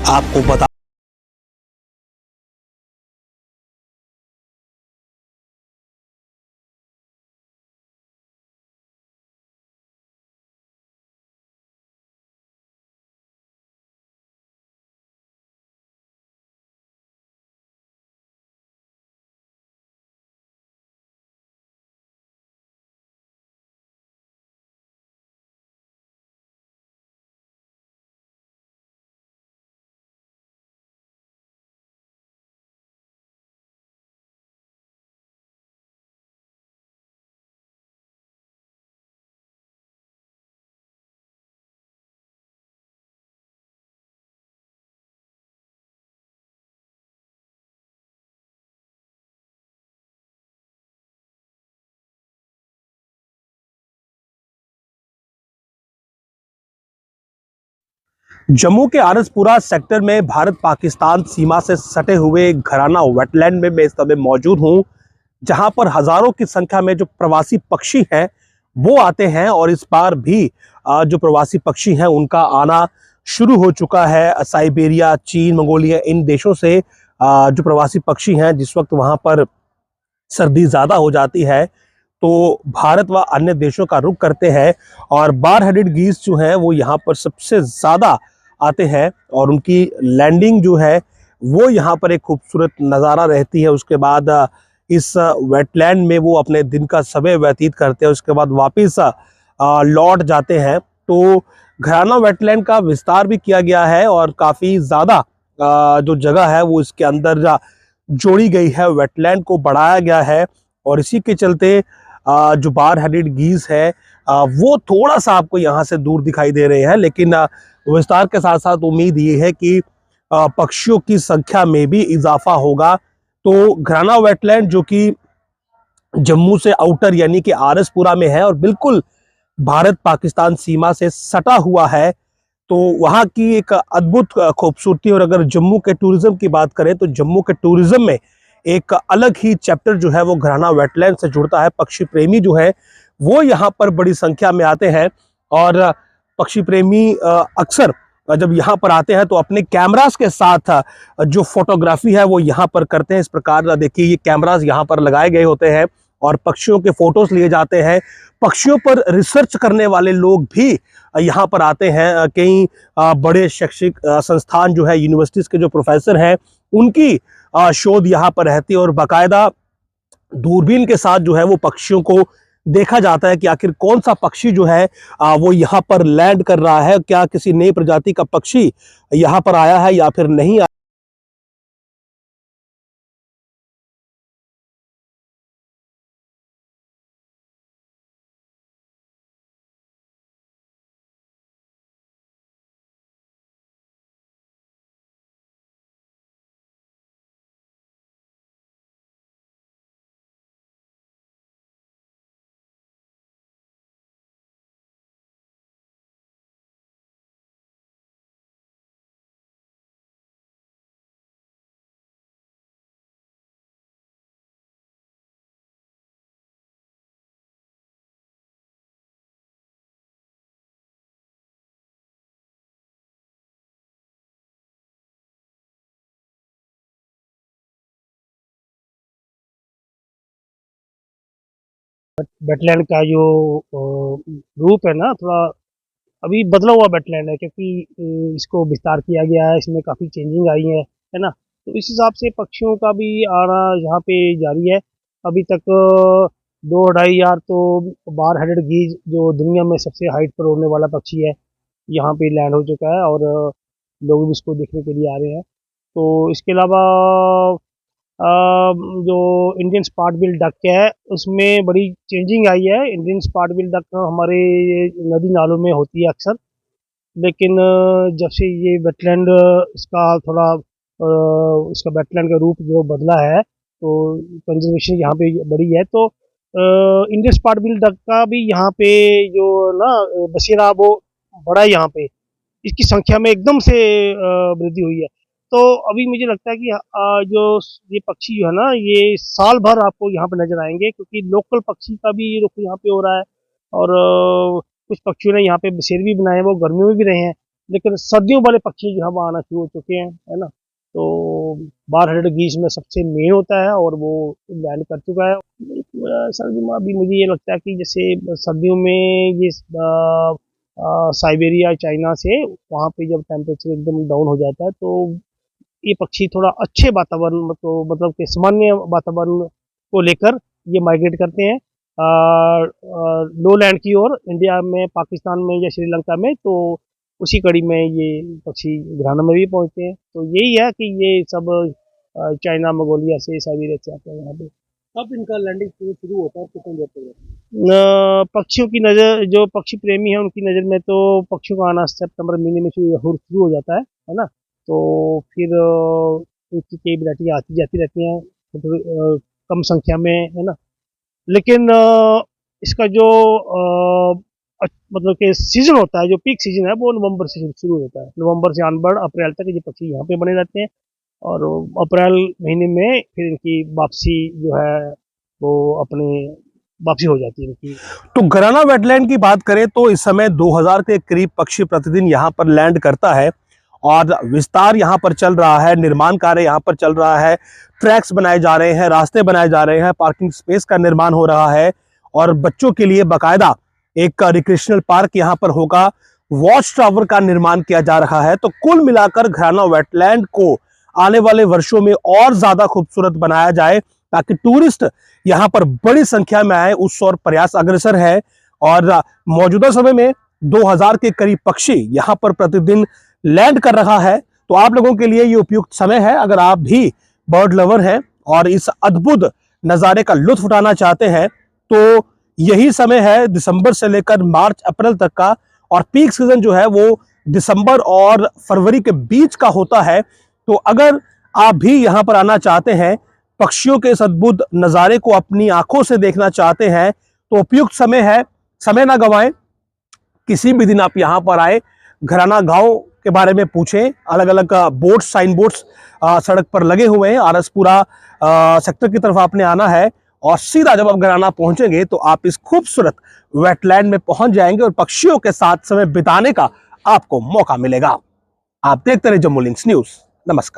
आपको बता जम्मू के आरसपुरा सेक्टर में भारत पाकिस्तान सीमा से सटे हुए घराना वेटलैंड में मैं इस समय मौजूद हूं, जहां पर हजारों की संख्या में जो प्रवासी पक्षी हैं वो आते हैं। और इस बार भी जो प्रवासी पक्षी हैं उनका आना शुरू हो चुका है। साइबेरिया, चीन, मंगोलिया, इन देशों से जो प्रवासी पक्षी हैं, जिस वक्त वहां पर सर्दी ज्यादा हो जाती है तो भारत व अन्य देशों का रुख करते हैं। और बार हेडेड गीज जो हैं वो यहाँ पर सबसे ज्यादा आते हैं और उनकी लैंडिंग जो है वो यहाँ पर एक खूबसूरत नज़ारा रहती है। उसके बाद इस वेटलैंड में वो अपने दिन का समय व्यतीत करते हैं, उसके बाद वापस लौट जाते हैं। तो घराना वेटलैंड का विस्तार भी किया गया है और काफ़ी ज़्यादा जो जगह है वो इसके अंदर जोड़ी गई है, वेटलैंड को बढ़ाया गया है। और इसी के चलते जो बार हेडेड गीज है वो थोड़ा सा आपको यहाँ से दूर दिखाई दे रहे हैं, लेकिन विस्तार के साथ साथ उम्मीद ये है कि पक्षियों की संख्या में भी इजाफा होगा। तो घराना वेटलैंड जो कि जम्मू से आउटर यानी कि आरसपुरा में है और बिल्कुल भारत पाकिस्तान सीमा से सटा हुआ है, तो वहाँ की एक अद्भुत खूबसूरती। और अगर जम्मू के टूरिज्म की बात करें तो जम्मू के टूरिज्म में एक अलग ही चैप्टर जो है वो घराना वेटलैंड से जुड़ता है। पक्षी प्रेमी जो है वो यहाँ पर बड़ी संख्या में आते हैं और पक्षी प्रेमी अक्सर जब यहाँ पर आते हैं तो अपने कैमरास के साथ जो फोटोग्राफी है वो यहाँ पर करते हैं। इस प्रकार देखिए ये कैमरास यहाँ पर लगाए गए होते हैं और पक्षियों के फोटोज लिए जाते हैं। पक्षियों पर रिसर्च करने वाले लोग भी यहाँ पर आते हैं। कई बड़े शैक्षिक संस्थान जो है, यूनिवर्सिटीज के जो प्रोफेसर हैं उनकी शोध यहाँ पर रहती है और बाकायदा दूरबीन के साथ जो है वो पक्षियों को देखा जाता है कि आखिर कौन सा पक्षी जो है वो यहाँ पर लैंड कर रहा है, क्या किसी नई प्रजाति का पक्षी यहाँ पर आया है या फिर नहीं। वेटलैंड का जो रूप है ना, थोड़ा अभी बदला हुआ वेटलैंड है, क्योंकि इसको विस्तार किया गया है, इसमें काफ़ी चेंजिंग आई है ना। तो इस हिसाब से पक्षियों का भी आना यहाँ पे जारी है। अभी तक 2-2.5 हज़ार तो बार हेडेड गीज, जो दुनिया में सबसे हाइट पर उड़ने वाला पक्षी है, यहाँ पे लैंड हो चुका है और लोग भी इसको देखने के लिए आ रहे हैं। तो इसके अलावा जो इंडियन स्पॉट बिल डक है उसमें बड़ी चेंजिंग आई है। इंडियन स्पॉट बिल डक हमारे नदी नालों में होती है अक्सर, लेकिन जब से ये वेटलैंड इसका थोड़ा इसका वेटलैंड का रूप जो बदला है, तो कंजर्वेशन यहाँ पे बड़ी है। तो इंडियन स्पॉट बिल डक का भी यहाँ पे जो ना बसेरा वो बड़ा है यहाँ पे, इसकी संख्या में एकदम से वृद्धि हुई है। तो अभी मुझे लगता है कि जो ये पक्षी जो है ना, ये साल भर आपको यहाँ पे नजर आएंगे, क्योंकि लोकल पक्षी का भी रुख यहाँ पे हो रहा है। और कुछ पक्षियों ने यहाँ पे बसेरे भी बनाए हैं, वो गर्मियों में भी रहे हैं। लेकिन सर्दियों वाले पक्षी जो है वो आना शुरू हो चुके हैं, है ना। तो बार हेडेड गीज में सबसे मेन होता है और वो लैंड कर चुका है। सर्दी में अभी मुझे ये लगता है कि जैसे सर्दियों में ये साइबेरिया चाइना से वहाँ पे जब टेम्परेचर एकदम डाउन हो जाता है तो ये पक्षी थोड़ा अच्छे वातावरण तो मतलब कि सामान्य वातावरण को लेकर ये माइग्रेट करते हैं लो लैंड की ओर, इंडिया में, पाकिस्तान में या श्रीलंका में। तो उसी कड़ी में ये पक्षी घराना में भी पहुंचते हैं। तो यही है कि ये सब चाइना, मंगोलिया से, साइबेरिया से आते हैं यहाँ पे। कब इनका लैंडिंग शुरू होता है, कितने देर तक? पक्षियों की नज़र, जो पक्षी प्रेमी हैं उनकी नज़र में तो पक्षियों का आना सितंबर महीने में शुरू हो जाता है ना। तो फिर इनकी कई वैरायटी आती जाती रहती हैं कम संख्या में, है ना। लेकिन इसका जो मतलब कि सीजन होता है, जो पीक सीजन है वो नवंबर से शुरू होता है। नवंबर से अनबर अप्रैल तक ये पक्षी यहाँ पे बने रहते हैं और अप्रैल महीने में फिर इनकी वापसी जो है वो अपने वापसी हो जाती है इनकी। तो घराना वेटलैंड की बात करें तो इस समय 2000 के करीब पक्षी प्रतिदिन यहाँ पर लैंड करता है और विस्तार यहाँ पर चल रहा है, निर्माण कार्य यहाँ पर चल रहा है, ट्रैक्स बनाए जा रहे हैं, रास्ते बनाए जा रहे हैं, पार्किंग स्पेस का निर्माण हो रहा है और बच्चों के लिए बाकायदा एक रिक्रिएशनल पार्क यहाँ पर होगा, वॉच टावर का निर्माण किया जा रहा है। तो कुल मिलाकर घराना वेटलैंड को आने वाले वर्षों में और ज्यादा खूबसूरत बनाया जाए ताकि टूरिस्ट यहाँ पर बड़ी संख्या में आए, उस और प्रयास अग्रसर है। और मौजूदा समय में 2000 के करीब पक्षी यहाँ पर प्रतिदिन लैंड कर रहा है। तो आप लोगों के लिए ये उपयुक्त समय है, अगर आप भी बर्ड लवर हैं और इस अद्भुत नज़ारे का लुत्फ उठाना चाहते हैं तो यही समय है, दिसंबर से लेकर मार्च अप्रैल तक का। और पीक सीजन जो है वो दिसंबर और फरवरी के बीच का होता है। तो अगर आप भी यहाँ पर आना चाहते हैं, पक्षियों के इस अद्भुत नज़ारे को अपनी आंखों से देखना चाहते हैं तो उपयुक्त समय है, समय ना गंवाएं। किसी भी दिन आप यहाँ पर आए, घराना गांव के बारे में पूछें, अलग अलग बोर्ड्स, साइन बोर्ड्स सड़क पर लगे हुए हैं। आरएसपुरा सेक्टर की तरफ आपने आना है और सीधा जब आप घराना पहुंचेंगे तो आप इस खूबसूरत वेटलैंड में पहुंच जाएंगे और पक्षियों के साथ समय बिताने का आपको मौका मिलेगा। आप देखते रहे जम्मू लिंक्स न्यूज। नमस्कार।